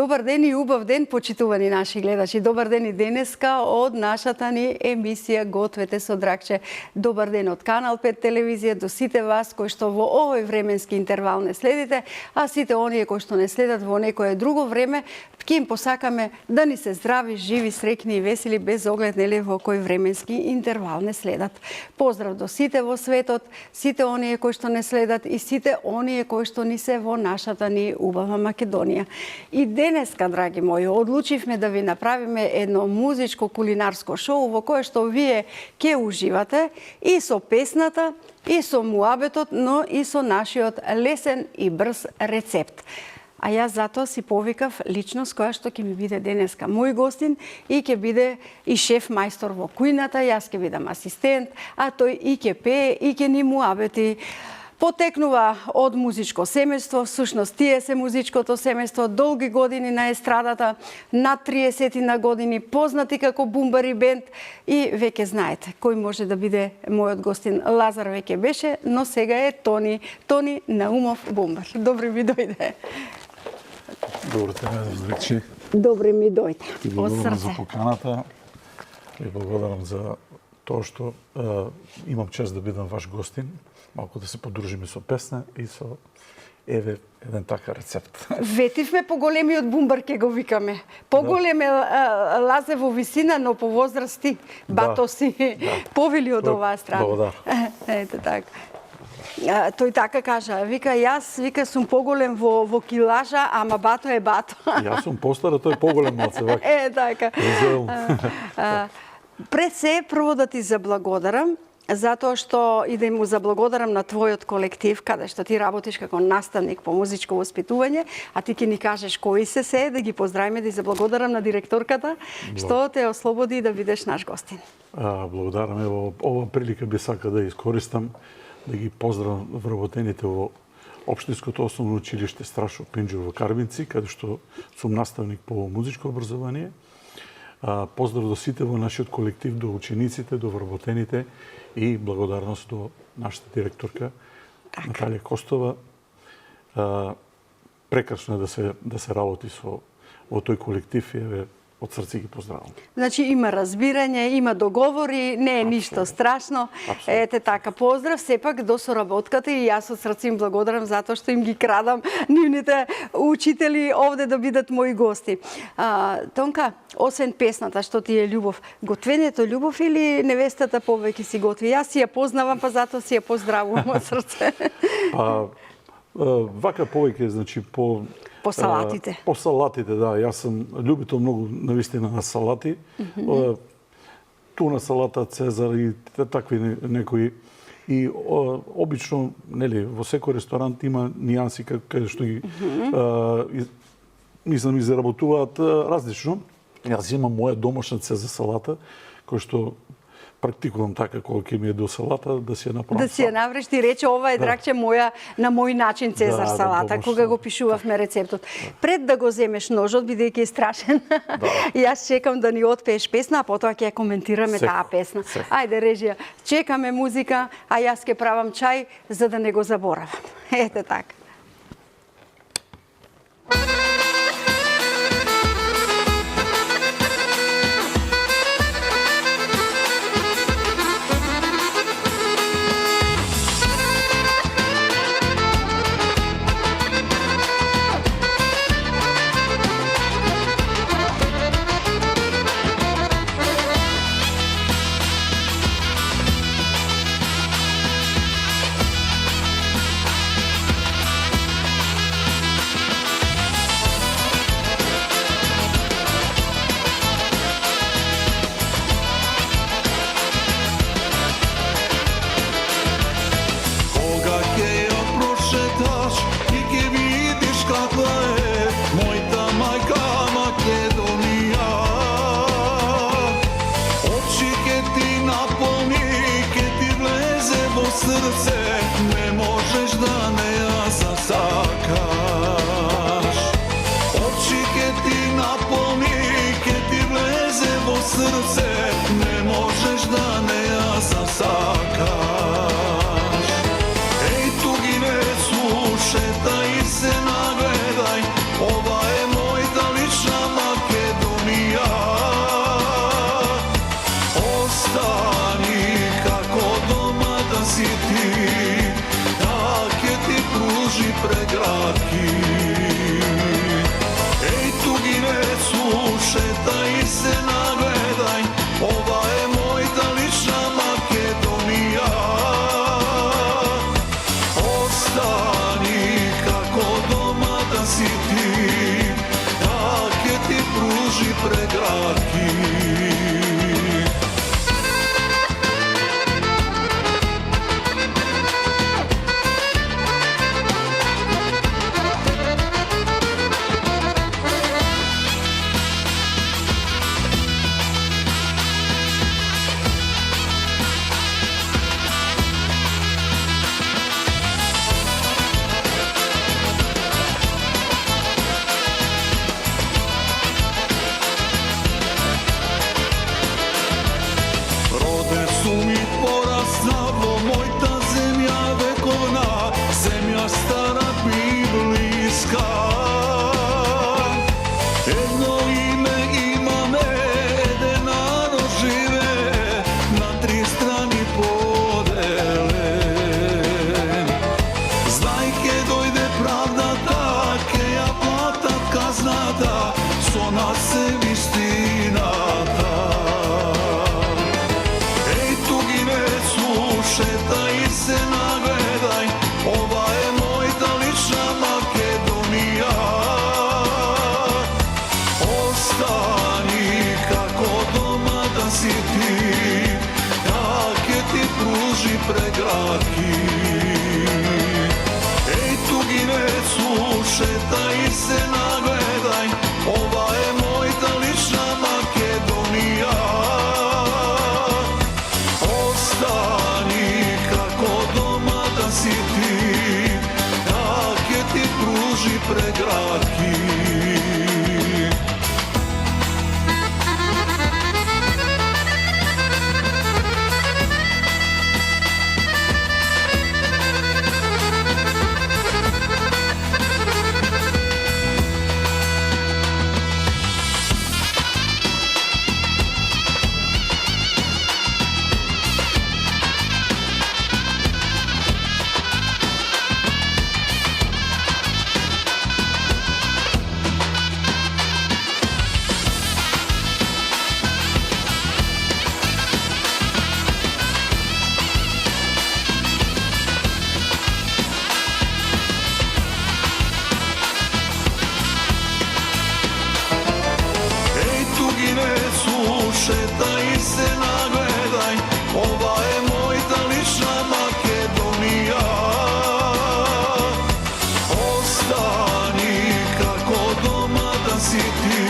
Добар ден и убав ден, почитувани наши гледачи. Добар ден и денеска од нашата ни емисија Гответе со Дракче. Добар ден од Канал 5 телевизија до сите вас кои што во овој временски интервал не следите, а сите оние кои што не следат во некое друго време, ќе им посакаме да ни се здрави, живи, среќни и весели без оглед нели во кој временски интервал не следат. Поздрав до сите во светот, сите оние кои што не следат и сите оние кои што ни се во нашата ни убава Македонија. И денеска, драги мои, одлучивме да ви направиме едно музичко кулинарско шоу во кое што вие ќе уживате и со песната, и со муабетот, но и со нашиот лесен и брз рецепт. А јас затоа си повикав личност која што ќе ми биде денеска мој гостин и ќе биде и шеф мајстор во кујната, јас ќе бидам асистент, а тој и ќе пее и ќе ни муабети. Потекнува од музичко семејство, всушност тие се музичкото семејство, долги години на естрадата, над 30 на години, познати како Бумбари бенд и веќе знаете кој може да биде мојот гостин. Лазар веќе беше, но сега е Тони Наумов Бумбар. Добри ми дојде. Добро те најдовречи. Добре ми дојде. Ти благодарам за поканата. Ви благодарам за тоа што имам чест да бидам ваш гостин. Малку да се подружиме со песна и со еве еден така рецепт. Ветивме поголемиот Бумбар ке го викаме. Поголем е Лазе во висина, но по возрасти бато си повели од оваа страна. Благодарам. Ете така. Тој така кажа, вика јас, вика сум поголем во килажа, ама бато е бато. Јас сум постар, тој е поголем малце вака. Така. Пред се прво да ти заблагодарам затоа што и да му заблагодарам на твојот колектив, каде што ти работиш како наставник по музичко воспитување, а ти ќе ни кажеш кои се, да ги поздравиме, да и заблагодарам на директорката, што те ослободи да бидеш наш гостин. Благодарам, ево, ова прилика би сака да искористам, да ги поздравам вработените во Општинското основно училиште Страшо Пинџур во Карбинци, каде што сум наставник по музичко образование. Поздрав до сите во нашиот колектив, до учениците, до вработените и благодарност до нашата директорка Наталија Костова. Прекрасно е да се работи во тој колектив и од срце ги поздравам. Значи има разбирање, има договори, не е ништо страшно. Ете така, поздрав сепак до соработката и јас од срце им благодарам затоа што им ги крадам нивните учители овде да бидат мои гости. Тонка, освен песната што ти е љубов, готвењето љубов или невестата повеќе си готви? Јас си ја познавам, па затоа си ја поздравувам од срце. Вака повеќе, значи, по салатите. По салатите, да. Јас сум љубител многу навистина на салати. Туна салата, цезар и такви некои. И обично, нели, во секој ресторант има нијанси каде што ги мислам и заработуваат различно. Јас имам моја домашна цезар салата, која што практикувам така кога ќе ми е до салата да си ја направам. Да си ја навреш, ти рече ова е дракче моја на мој начин цезар салата, кога го пишувавме рецептот. Пред да го земеш ножот, бидејќи е страшен, јас чекам да ни отпееш песна, а потоа ќе ја коментираме таа песна. Ајде режија, чекаме музика, а јас ќе правам чај за да не го заборавам. Ете така. Šetaj se nagledaj, ova je moj pruži pregratki. Ej, tugine, slušetaj se, nagledaj, ova je mojta lična Makedonija. Ostani kako doma da si ti, tak je ti pruži pregratki. Slušetaj se, nagledaj, ova je mojta lična Makedonija. Ostani kako doma da si ti,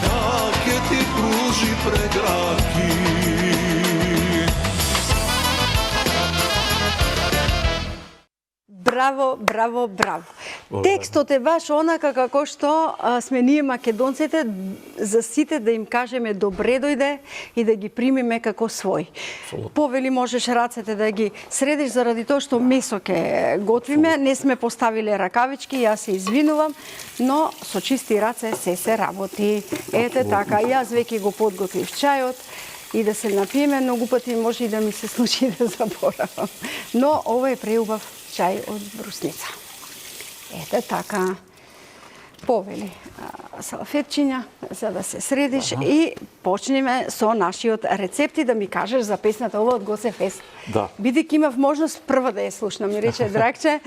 tak je ti pruži pregratki. Браво, браво, браво. Текстот е баш онака како што сме ние македонците, за сите да им кажеме добре дојде и да ги примиме како свој. Повели можеш рацете да ги средиш заради тоа што месо ке готвиме, не сме поставиле ракавички, јас се извинувам, но со чисти раце се работи. Ете така, јас веќе го подготвив чајот и да се напиеме, многу пати може и да ми се случи да заборавам. Но ова е преубав чај од брусница. Ете така, повели салфетчиња за да се средиш и почнеме со нашиот рецепт и да ми кажеш за песната ова од Гоце Фест. Да. Бидејќи имав можност прва да ја слушнам, ми рече Драгче,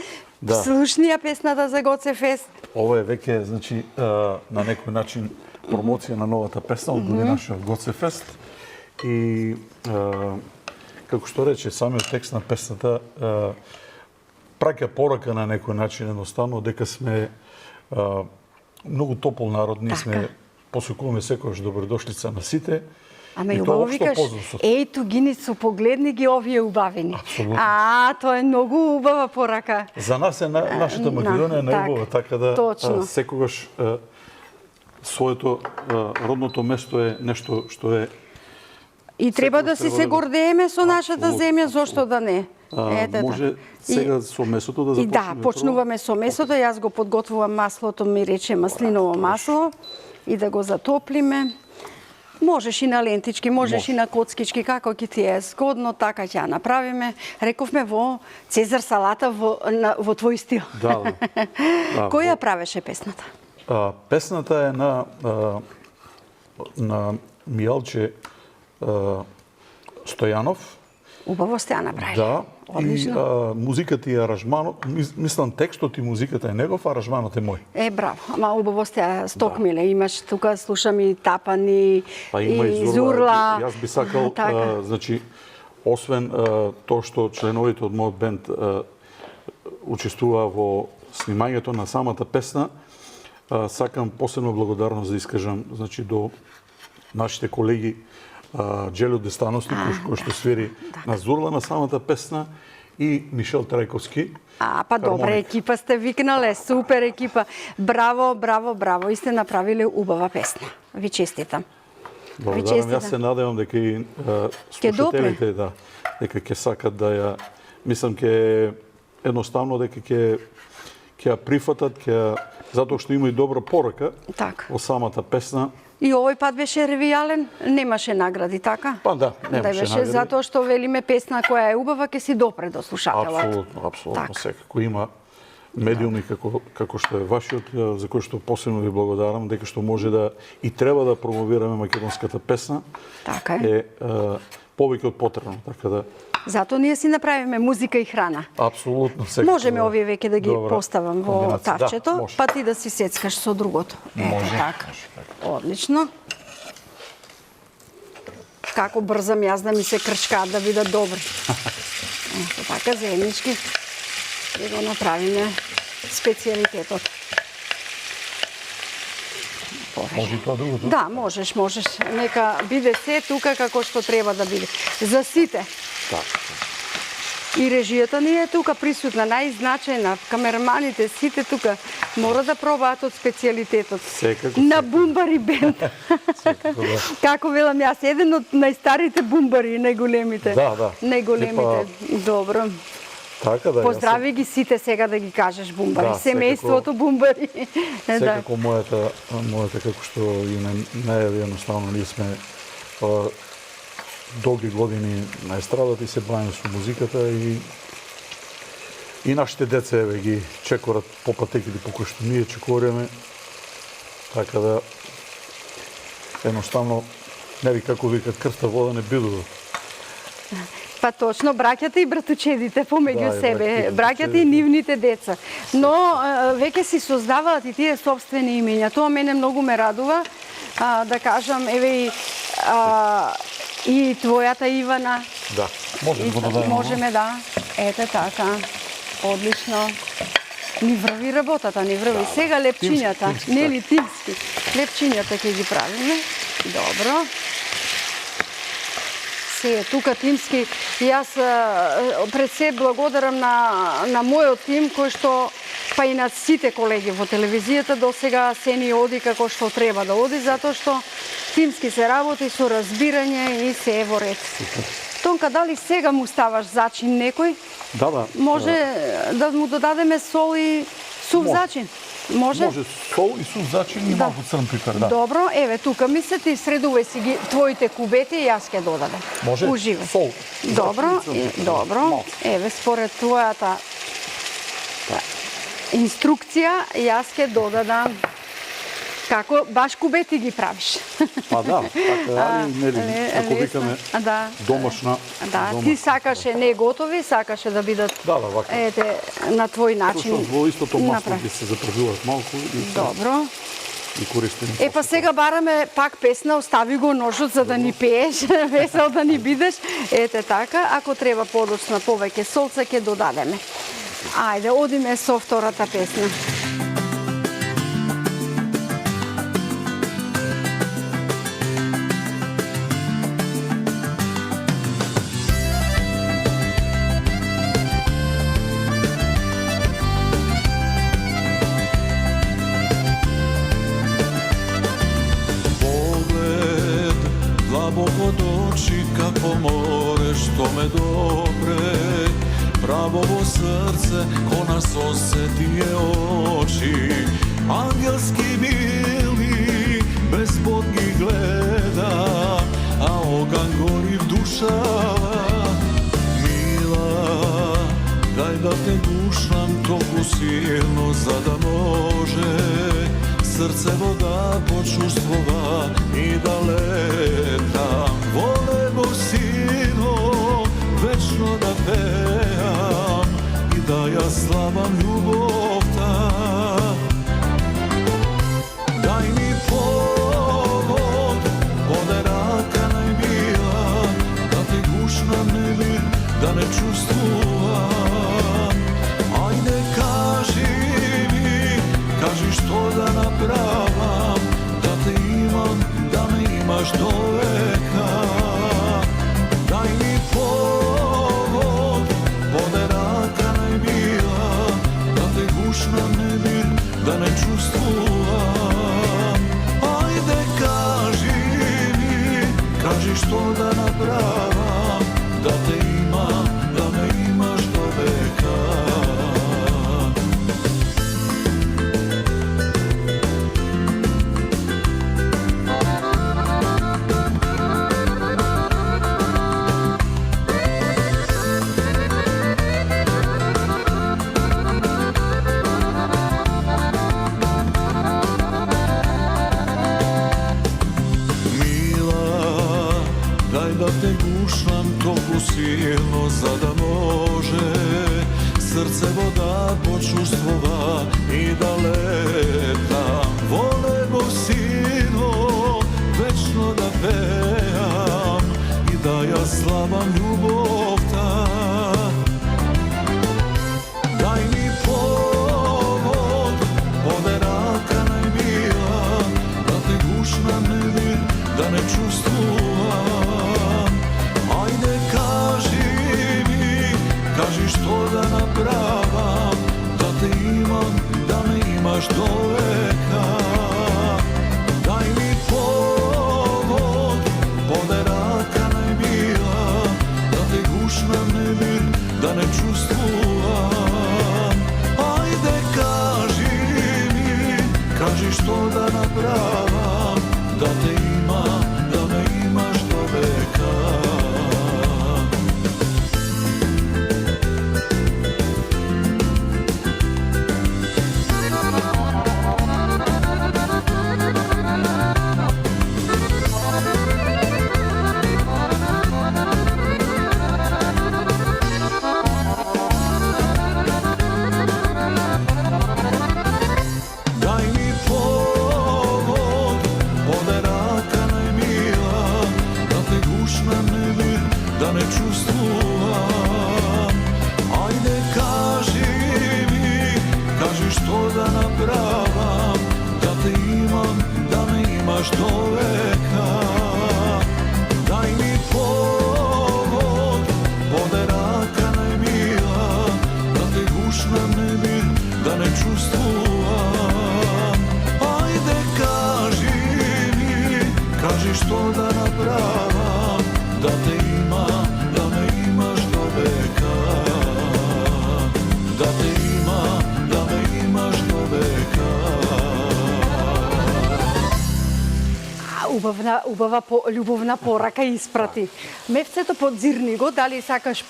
слушни ја песната за Гоце Фест. Ова е веќе, значи, на некој начин промоција на новата песна од годинашниот Гоце Фест. И како што рече самиот текст на песната, праќа порака на некој начин едноставно дека сме многу топол народ, ние сме посекуваме секогаш добродошлица на сите. Ама и убаво викаш, еј тугиницу, погледни ги овие убавени. Апсолутно. Тоа е многу убава порака. За нас е нашата Македонија најубава, така да секогаш своето родното место е нешто што е. И треба да се гордееме со нашата земја, зошто да не? Може сега со месото да започнеме. Да, почнуваме со месото. Јас го подготвувам маслото, ми рече маслиново масло и да го затоплиме. Можеш и на лентички, можеш и на коцкички, како ќе ти е згодно, така ќе ја направиме. Рековме во Цезар салата во твој стил. Да. Кој ја правеше песната? Песната е на Мијалче Стојанов. Убаво сте ја направили. Да. Одлично. И музиката и аранжманот, мислам текстот и музиката е негов, аранжманот е мој. Браво. Ама убаво сте ја стокмиле. Имаш тука, слушам и Тапани, и Зурла. Јас би сакал, значи, освен тоа што членовите од мојот бенд учествуваа во снимањето на самата песна, сакам посебно благодарност да искажам, значи, до нашите колеги Джелио Дестановски, кој што свири на Зурла на самата песна, и Мишел Трајковски. Па добре, екипа сте викнале, супер екипа. Браво, браво, браво. И сте направиле убава песна. Ви честитам. Благодарам, јас се надевам дека и слушателите дека ќе сакат да ја, мислам ќе едноставно дека ќе ја прифатат, затоа што има и добра порака во самата песна. И овој пат беше ревијален, немаше награди, така? Па да, немаше награди. Затоа што велиме песна која е убава, ќе си допре до слушателот. Апсолутно, секако има медиуми како што е вашиот, за кој што посебно ви благодарам, дека што може да и треба да промовираме македонската песна. Така е повеќе од потребно, така да. Затоа ние си направиме музика и храна. Апсолутно, секако. Можеме овие веќе да ги поставам во тавчето, па ти да си сецкаш со другото. Може. Така. Одлично. како брзам јас да ми се кршкаат да бидат добри. Ето така заеднички и го направиме специјалитетот. Може и тоа другото? Да, можеш. Нека биде се тука како што треба да биде. За сите. Така. И режијата ни е тука присутна, најзначајна. Камераманите, сите тука мора да пробаат од специјалитетот. Секако. На бумбари бенд. Секако, да. Како велам јас, еден од најстарите бумбари, најголемите. Да. Најголемите. Добро. Така да. Поздрави ги сите сега да ги кажеш бумбари. Да, Семејството бумбари. Секако мојата како што и најави едноставно ние сме долги години на естрадата и се бавиме со музиката и нашите деца еве ги чекорат по патеките по кои што ние чекориме. Така да едноставно не ви како викат крвта вода не бидува. Па точно, браќата и братучедите помеѓу Да, и себе, браќата и браќата и нивните деца. Но веќе си создаваат и тие собствени имења. Тоа мене многу ме радува, да кажам, еве и твојата Ивана. Да, можеме да дадеме. Можеме, да. Ете така. Одлично. Ни врви работата, ни врви. Сега лепчињата, тимски, нели тимски. Лепчињата ќе ги правиме. Добро. Се тука тимски. Јас пред се благодарам на мојот тим кој што па и на сите колеги во телевизијата до сега се ни оди како што треба да оди, затоа што тимски се работи со разбирање и се е во ред. Тонка, дали сега му ставаш зачин некој? Да. Може да му додадеме сол и сув зачин? Може? Може сол и сув зачин и малку црн пипер, да. Добро, еве тука ми се ти средувај си ги твоите кубети и јас ќе додадам. Може? Уживај. Сол. Добро, Зачин и црн пипер. добро. Малку. Еве според твојата инструкција јас ќе додадам како баш кубети ги правиш. Па да, така, али нели, ако викаме да. домашна. Да, ти сакаше не готови, сакаше да бидат Да, вака. ете на твој начин. Што во истото масло направи. ги се заправуваат малку и Добро. и користиме. Па сега бараме пак песна, остави го ножот за да ни пееш, весел да ни бидеш. Ете така, ако треба подоцна повеќе солца ќе додадеме. Ајде, одиме со втората песна. Поглед длабоко до очи како море што ме допре, право во срце ко нас осетие очи, ангелски мили без под ги гледа, а оган гори в душава. Мила, дај да те гушам толку силно за да може срцево да почувствува и да лета. Во небо сино вечно да пеам и да ја славам љубовта. Дај ми повод, оде рака најмила, да те гушнам нели, да не чувствувам. Ајде кажи ми, кажи што да направам, да те имам, да ме имаш до века. Дај ми повод, оде рака најмила, да те гушнам нели, да не чувствувам. Ајде кажи ми, кажи што да направам, да те имам, да ме имаш до века. Дај да те гушнам толку силно за да може срцево да почувствува и да лета. Во небо сино вечно да пеам спознавам љубовта. Дај ми повод, оде рака најмила, да те гушнам невир, да не чувствувам. Ајде кажи што да направам, да те имам, да ме имаш до века. Дај ми повод, оде рака најмила, да те гушнам невир, да не чувствувам. Ајде кажи што да направам, да те имам, да ме имаш до века. Да не чувствувам. Ајде кажи што да направам, да те имам, да ме имаш до века. Дај ми повод, оде рака најмила, да те гушнам невир, да не чувствувам. Ајде кажи што да направам, да те имам, да ме имаш до века. Да те имам, да ме имаш до века. Убава љубовна порака испрати. Мевцето подзирни го, дали сакаш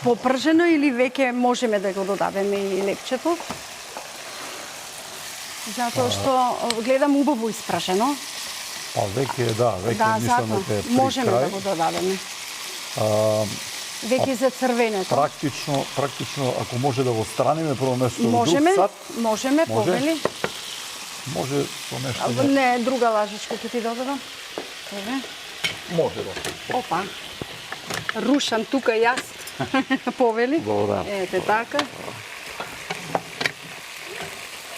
попржено или веќе можеме да го додадеме и лепчето? Затоа што гледам убаво испрашено. Па веќе мислам дека е при можеме крај. да го додадеме. Веќе за црвенето. Практично, ако може да го страниме прво место во друг сат. Можеме, повели. Може со нешто. Не, друга лажичка ќе ти додадам. Еве. Може да. Опа. Рушам тука јас. Повели. Добра. Ете така.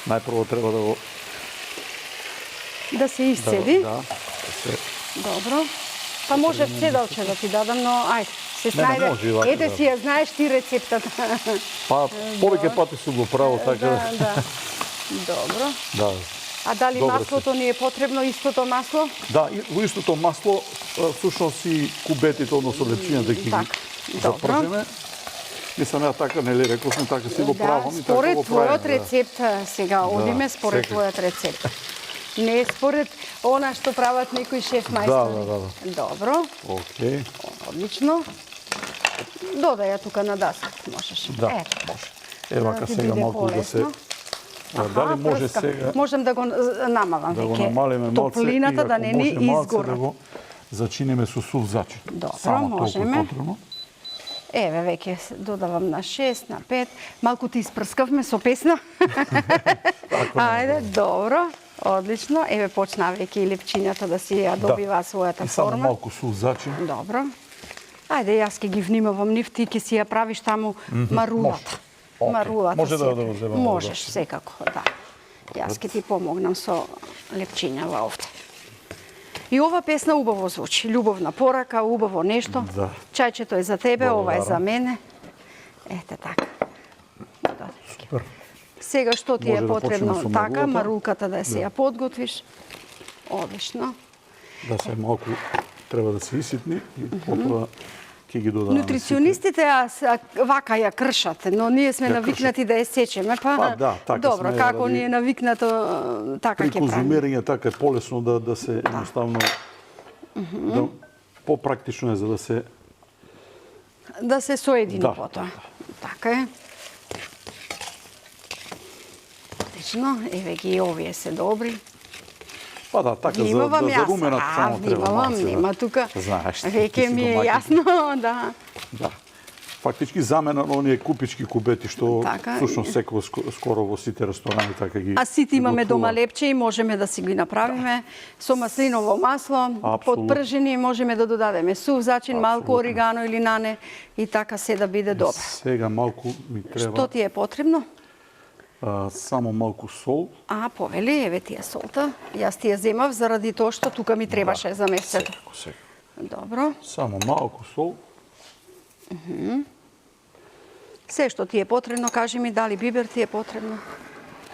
Најпрво треба да го да се исцеди. Да. Добро. Па може цедалче да ти дадам, но ајде, се снајде. Ете си ја знаеш ти рецептата. Па повеќе пати сум го правил така. Да. Добро. Да. А дали маслото ни е потребно, истото масло? Да, во истото масло всушност и кубетите, односно лепчињата ќе ги запржеме. Мислам ја така, нели рековме, така си го правам и така го правим. Според твојот рецепт, сега одиме според твојот рецепт. Не според она што прават некои шеф мајстори. Да. Добро. Океј. Одлично. Додај ја тука на даската, можеш. Да, може. Евака сега малку да се... Дали може сега... Можем да го намалам да го намалиме малце топлината да не ни изгора. Да го зачинеме со сув зачин. Добро, можеме. Еве, веќе додавам на 6, на 5. Малку ти испрскавме со песна. Ајде, добро. Одлично. Еве почна веќе и лепчињата да си ја добива својата форма. И само малку сув зачин. Добро. Ајде, јас ќе ги внимавам нив, ти ќе си ја правиш таму марулата. Марулата може да го земам. Можеш, секако, да. Јас ќе ти помогнам со лепчињава овде. И ова песна убаво звучи. Љубовна порака, убаво нешто. Да. Чајчето е за тебе, ова е за мене. Ете така. Супер. Сега што ти е потребно така, марулата. марулката да се ја подготвиш. Одлично. Да се малку треба да се иситни и потоа ќе ги додадаме. Нутриционистите вака ја кршат, но ние сме навикнати да ја сечеме, па да, така добро, сме, како ни е навикнато, така ќе правиме. При правиме. конзумирање така е полесно да се едноставно да попрактично е за да се соедини потоа. Така е. Одлично, еве ги овие се добри. Па да, така за руменат само треба малце. Нема тука. Знаеш, веќе ми е јасно, да. Да. фактички замена на оние купички кубети што Така, всушност секој скоро во сите ресторани така ги. А сите имаме готвува. дома лепче и можеме да си ги направиме со маслиново масло, подпржени, можеме да додадеме сув зачин, малку оригано или нане и така се да биде добро. Сега малку ми треба Што ти е потребно? само малку сол. Повели, еве ти е солта. Јас ти ја земав заради тоа што тука ми требаше за месето. Секако. Добро. Само малку сол. Се што ти е потребно, кажи ми дали бибер ти е потребно.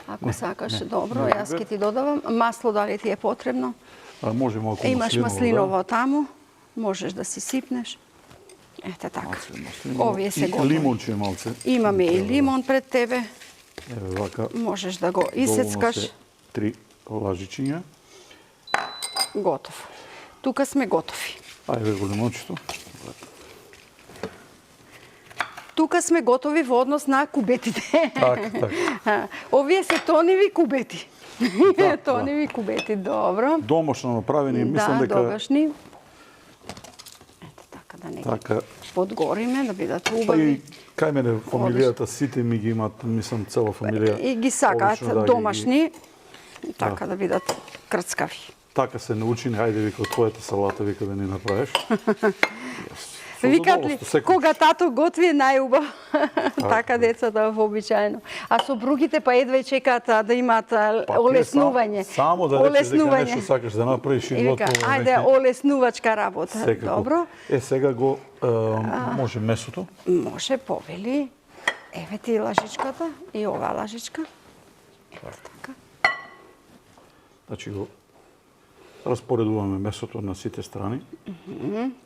Ако сакаш, добро, не јас бибер. ќе ти додавам. Масло дали ти е потребно? Може малку Имаш маслиново. маслиново таму, можеш да си сипнеш. Ете така. Маслиново. Овие се И готови. лимонче малце. Имаме и лимон пред тебе. Еве вака. Можеш да го Доволно исецкаш. се 3 лажичиња. Готов. Тука сме готови. Ајде го лимончето. Тука сме готови во однос на кубетите. Така. Овие се тоневи кубети. Тоневи кубети, добро. Домашно направени, мислам Да, дека домашни. Ето така да не ги така. подгориме, да бидат Па и убави. кај мене фамилијата сите ми ги имат, мислам цела фамилија. И ги сакаат одлично домашни, така да бидат крцкави. Така се научи, ајде вика од твојата салата вика да ни направиш. Со Викат ли, задоволство, секој. кога тато готви е најубав. Така децата вообичаено. А сопругите па едва чекаат да имаат Па ти е олеснување. Само да речеш дека нешто сакаш да направиш и И вика, готово. ајде олеснувачка работа. Секако. Добро. Сега го може месото. Може, повели. Еве ти лажичката и оваа лажичка. Ето така. Значи го распоредуваме месото на сите страни.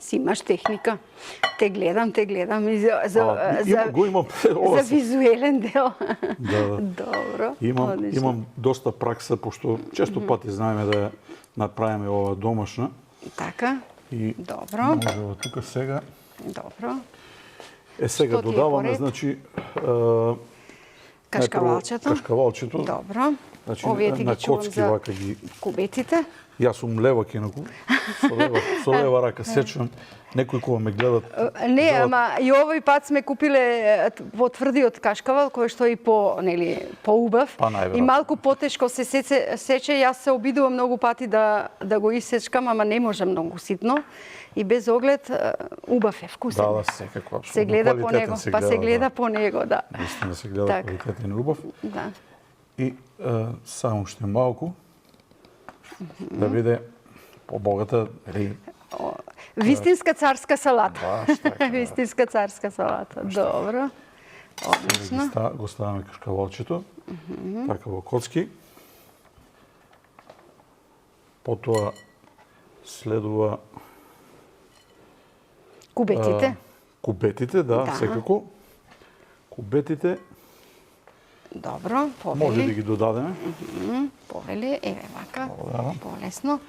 Си имаш техника. Те гледам и Го имам за визуелен дел. Да. Добро. Имам доста пракса, пошто често пати знаеме да ја направиме ова домашна. Така. И Добро. може во тука сега. Добро. Сега Што ти е додаваме, поред? значи, Кашкавалчето. Кашкавалчето. Добро. Значи, Овие ти на ги чувам коцки за вака ги. кубетите. Јас сум левак инаку. Со лева рака сечам. Некои кога ме гледат. Не, ама и овој пат сме купиле потврдиот кашкавал, кој што е поубав Па, најверојатно. и малку потешко се сече. Јас се обидувам многу пати да го исечкам, ама не можам многу ситно. И без оглед убав е, вкусен. Да, секако, апсолутно. Се гледа по Квалитетен него, се па се гледа, гледа да. по него, да. Наистина се гледа Так. квалитетен и убав. Да. И само уште малку да биде побогата, или Вистинска царска салата. Баш така, да. Вистинска царска салата. Добро. Одлично. го ставаме кашкавалчето, така во коцки. Потоа следува Кубетите. кубетите, да, Да. секако. Кубетите Добро, може да повели. ги додадеме. Повели, еве вака. Благодарам. Полесно.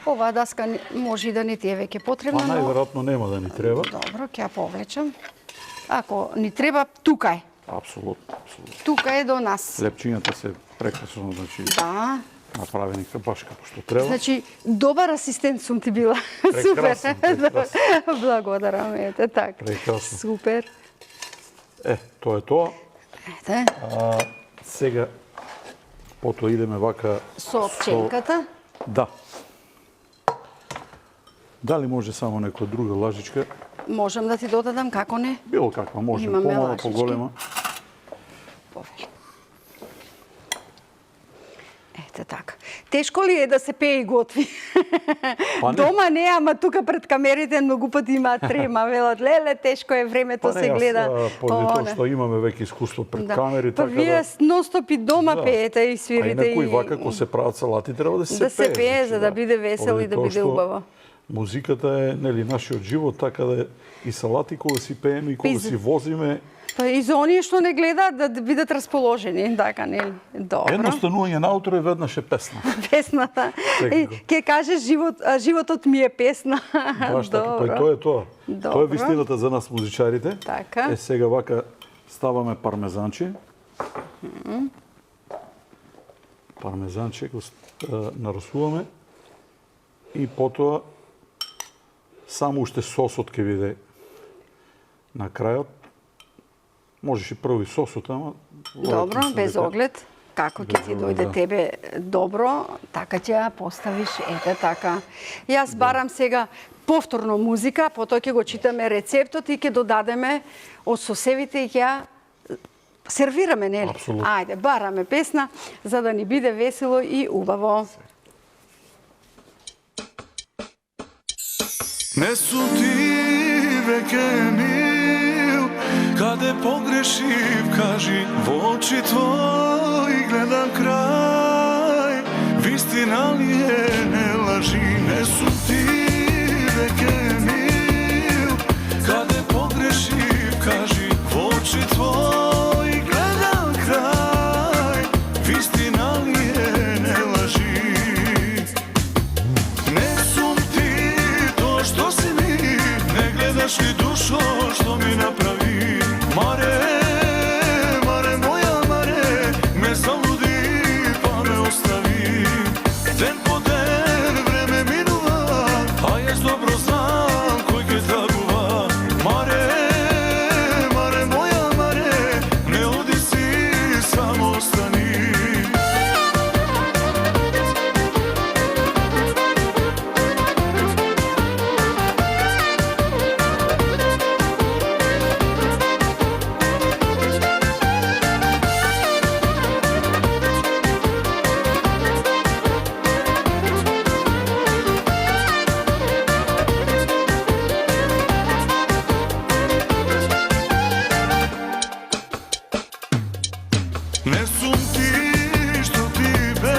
Оваа даска може и да не ти е веќе Па потребна, но најверојатно нема да ни треба. добро, ќе ја повлечам. Ако ни треба, тука е. Апсолутно, апсолутно. Тука е до нас. Лепчињата се прекрасно, значи, Да. направени баш како што треба. Значи, добар асистент сум ти била. Прекрасно, Супер. прекрасно. Благодарам, ете така. Прекрасно. Супер. Тоа е тоа. Ете, Сега, потоа идеме вака со пченката. Да. Дали може само некоја друга лажичка? Можам да ти додадам, како не? Било каква, може Имаме помала, лажички. поголема. Повели. Ете така. Тешко ли е да се пее и готви? Па не. Дома не, ама тука пред камерите многу пати имаат трема. Велат, леле, тешко е времето, се гледа. Поради тоа Она. што имаме веќе искуство пред Да. камери, Па така вие нон-стоп и дома Да. пеете и А свирите. инаку и вака, кога се прават салати, треба да се Да се пее, значи, за да биде весело Поради и да тоа биде што убаво. Музиката е, нели, нашиот живот, така да е и салати кога си пееме и кога Пиз- си возиме. Па и за оние што не гледаат да бидат расположени, така нели? Добро. Едно станување наутро и веднаш е песна. Песната. Секако. Ке кажеш животот ми е песна. Баш така, па и Добро. тоа е тоа. Добро. Тоа е вистината за нас музичарите. Така. Сега вака ставаме пармезанче. Пармезанче го нарасуваме и потоа само уште сосот ќе биде на крајот можеш и прво и сосот, ама Добро, без оглед. Како ќе ти дојде тебе добро, така ќе ја поставиш, ете така. Јас барам сега повторно музика, потоа ќе го читаме рецептот и ќе додадеме од сосевите и ќе ја сервираме, нели? Апсолутно. Ајде, бараме песна, за да ни биде весело и убаво. Не сум ти веќе мил, каде погрешив, кажи во очи твои гледам крај. Вистина ли е, не лажи, не сум ти веќе мил, каде погрешив, кажи во очи твои гледам крај. Вистина ли е, не лажи. Не сум ти то што си ми, не гледаш ли душо што ми направи. Маре, маре, моја маре, ме залуди па ме остави. Ден по ден време минува, а јас добро знам кој ќе трагува. Маре, маре, моја маре, не оди си, само остани. Не сум ти што ти бе,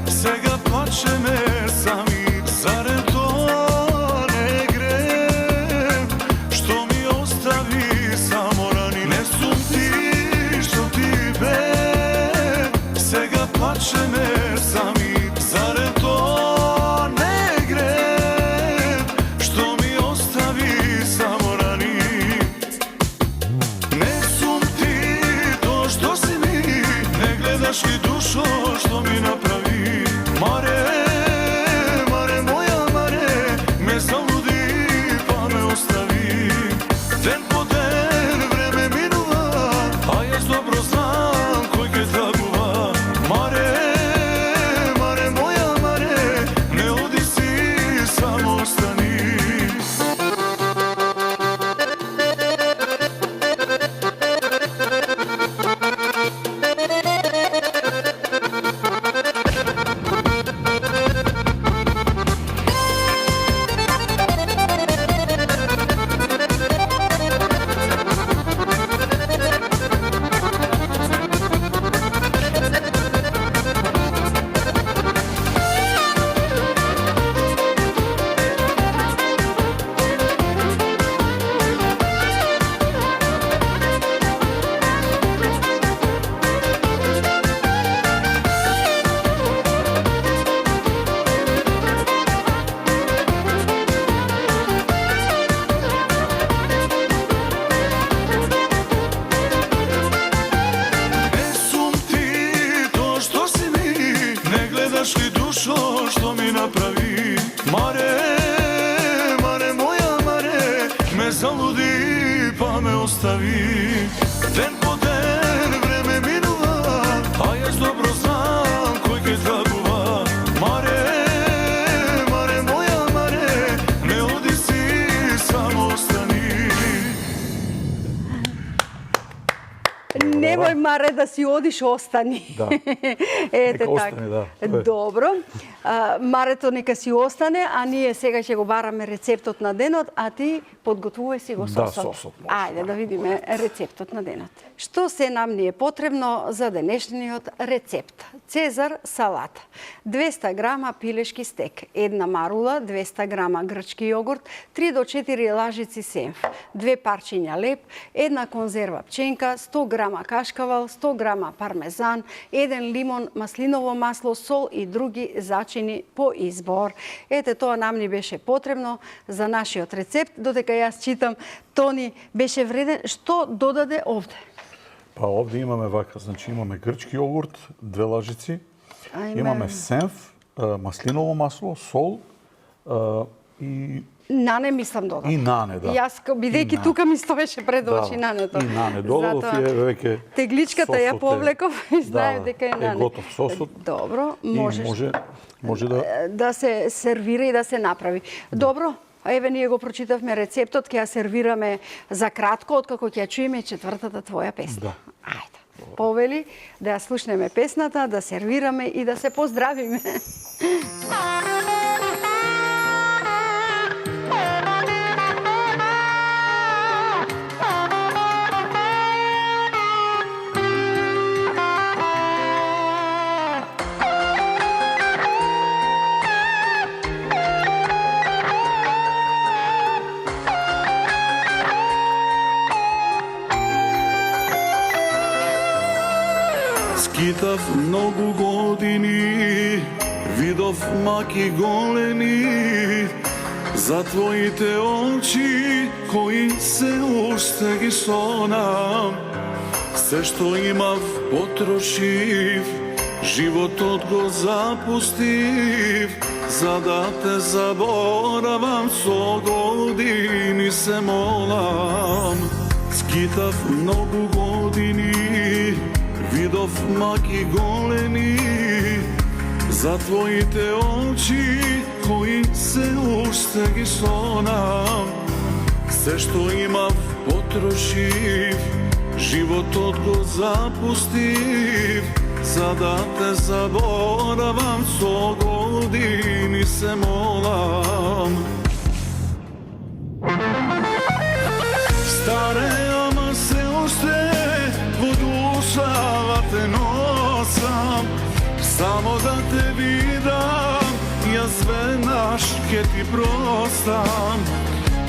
сега плачеме сами, зарем тоа не грем, што ми остави само рани. Не сум ти што ти бе, сега плачеме сами, зарем тоа не грем, што ми остави само рани. Не сум ти то што си ми, не гледаш ли душо што ми направи. Маре, маре, моја маре, ме залуди па ме остави. Ден по ден време минува, а јас добро знам кој ќе трагува. Маре, маре, моја маре, не оди си, само остани. Не сум ти то што си ми, не гледаш ли душо што ми направи. Маре, маре, моја маре, ме залуди па ме остави. Ден по ден време минува, а јас добро знам кој ќе трагува. Маре, маре, моја маре, не оди си, само остани. Немој, Маре, да си одиш, остани. Да. Ете Нека остане, да. така. Добро. Марето нека си остане, а ние сега ќе го бараме рецептот на денот, а ти подготвувај си го Да, сосот. сосот може, Ајде да видиме рецептот на денот. Што се нам ни е потребно за денешниот рецепт? Цезар салата, 200 грама пилешки стек, една марула, 200 грама грчки јогурт, 3 до 4 лажици сенф, 2 парчиња леп, една конзерва пченка, 100 грама кашкавал, 100 грама пармезан, 1 лимон, маслиново масло, сол и други зачини по избор. Ете, тоа нам ни беше потребно за нашиот рецепт, додека јас читам, Тони беше вреден. Што додаде овде? Па овде имаме вака, значи имаме грчки јогурт, 2 лажици, Ајме. имаме сенф, маслиново масло, сол и Нане мислам додат. И Нане, да. Јас, бидејќи тука ми стоеше пред очи Нането. И Нане Додолов Затоа е веќе тегличката ја сосот е- повлеков и знаев дека е Нане. Е готов сосот. Добро, И можеш може да се сервира и да се направи. Добро, еве ние го прочитавме рецептот, ќе ја сервираме за кратко, откако ќе ја чуеме четвртата твоја песна. Да. Ајде, повели да ја слушнеме песната, да сервираме и да се поздравиме. Скитав многу години, видов маки големи, за твоите очи кои се уште ги сонам. Се што имав потрошив, животот го запустив, за да те заборавам, со години се молам. Скитав многу години, видов маки големи, за твоите очи кои се уште ги сонам. Се што имав потрошив, животот го запустив, за да те заборавам, со години се молам. Старе, ама се уште во душава те носам, само да те видам, јас веднаш ке ти простам.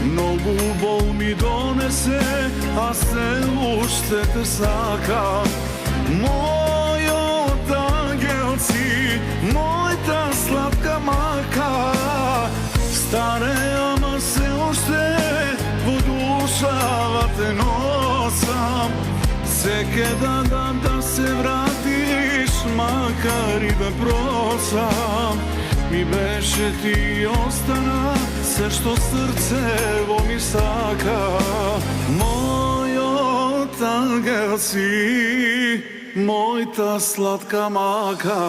Многу бол ми донесе, а се уште те сакам. Мојот ангелци, мојта сладка мака, старе, ама се уште во душава те носам. Секе да дам да се вратиш, макар и да просам. Ми беше ти остана, се што срцево ми сака. Мојот ангел си, мојта сладка мака.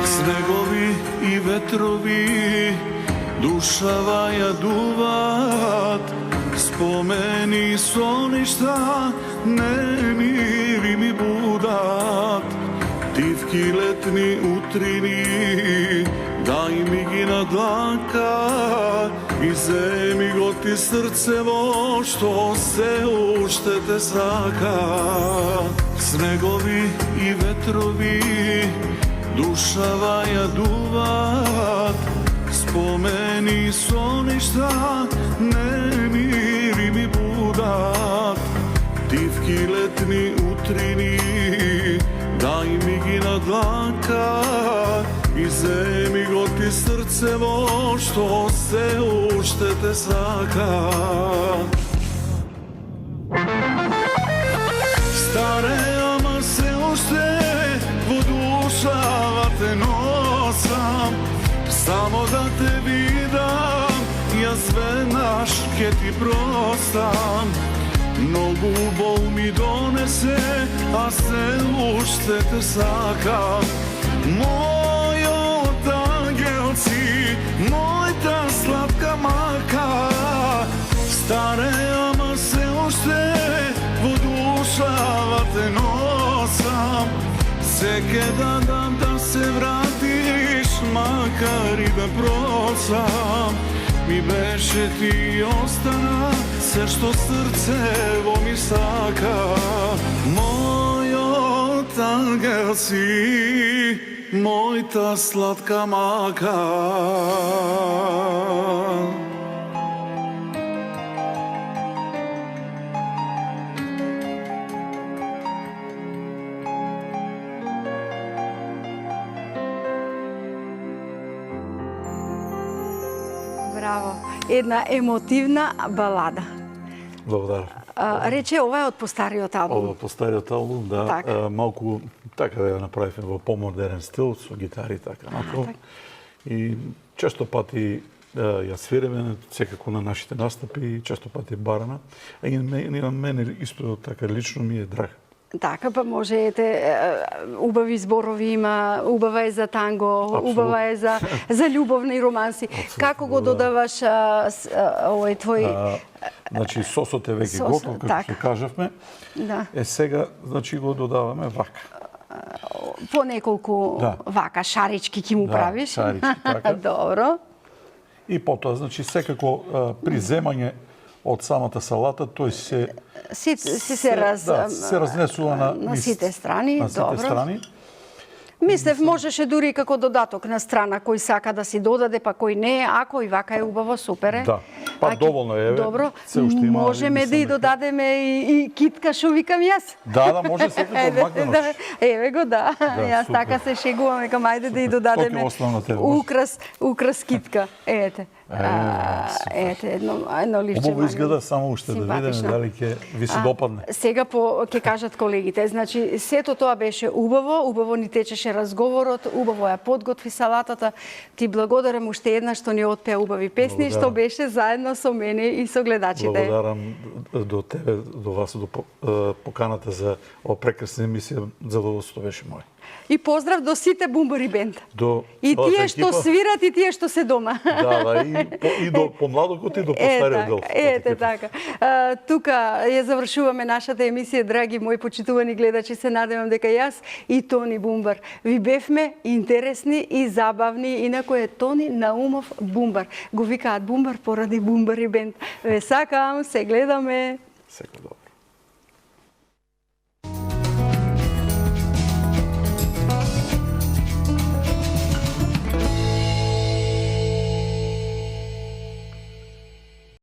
Снегови и ветрови душава ја дуват, спомени соништа немири ми будат. Тивки летни утрини дај ми ги на дланка и земи го ти срцево што се уште те сака. Снегови и ветрови душава ја дуват, спомени соништа немири ми будат. Тивки летни утрини дај ми ги на дланка и земи го ти срцево што се уште те сака. Старе, ама се уште во душава те носам, само да те видам, јас веднаш ке ти простам. Многу бол ми донесе, а се уште те сакам. Мојот ангелци, мојта сладка мака, старе, ама се уште во душава те носам. Се макар и да процам, ми беше ти остана се што срцево ми сака. Мојот ангел си, мојта сладка мака. Браво. Една емотивна балада. Благодарам. Рече, ова е од постариот албум. Ова по стариот албум, да, Така. малку така да ја направиме во помодерен стил, со гитари и така напред. И често пати ја свиреме секако на нашите настапи и често пати барана. И на мене исто така лично ми е драг. Така, па можете, убави зборови има, убава е за танго, убава е за љубовни романси. Како го додаваш овој твој... Значи, сосот е веќе Сосот, готов, како така. што кажавме. Да. Сега, значи, го додаваме вака. По неколку вака шарички ќе му правиш. шарички, така. Добро. И потоа, значи, секако при земање од самата салата, тој се се разнесува на сите страни, на сите добро. страни. Мислев, можеше дури како додаток на страна кој сака да си додаде, па кој не, ако и вака е убаво, супер е. Да. Па доволно е, Добро, се уште има, можеме да и додадеме и китка што викам јас. Да, може секако макнеш. Еве го, да. Јас супер. така се шегувам, викам ајде да и додадеме. Тоа ќе остане на тебе, може. Украс китка. Ете. Ете, едно ливче. Убаво изгледа, само уште да видиме симпатично. дали ќе ви се допадне. Сега ќе кажат колегите, значи сето тоа беше убаво ни течеше разговорот, убаво ја подготви салатата. Ти благодарам уште еднаш што ни отпеа убави песни, што беше заедно со мене и со гледачите. Благодарам до тебе, до вас, до поканата за ова прекрасна емисија. Задоволство беше мој. И поздрав до сите Бумбари бенд. И тие што свират и тие што се дома. Да, и до помладокот и до постариот дел. Ете така. Тука ја завршуваме нашата емисија, драги мои почитувани гледачи. Се надевам дека јас и Тони Бумбар ви бевме интересни и забавни. Инако е Тони Наумов Бумбар. Го викаат Бумбар поради Бумбари бенд. Ве сакам, се гледаме. Секој добро.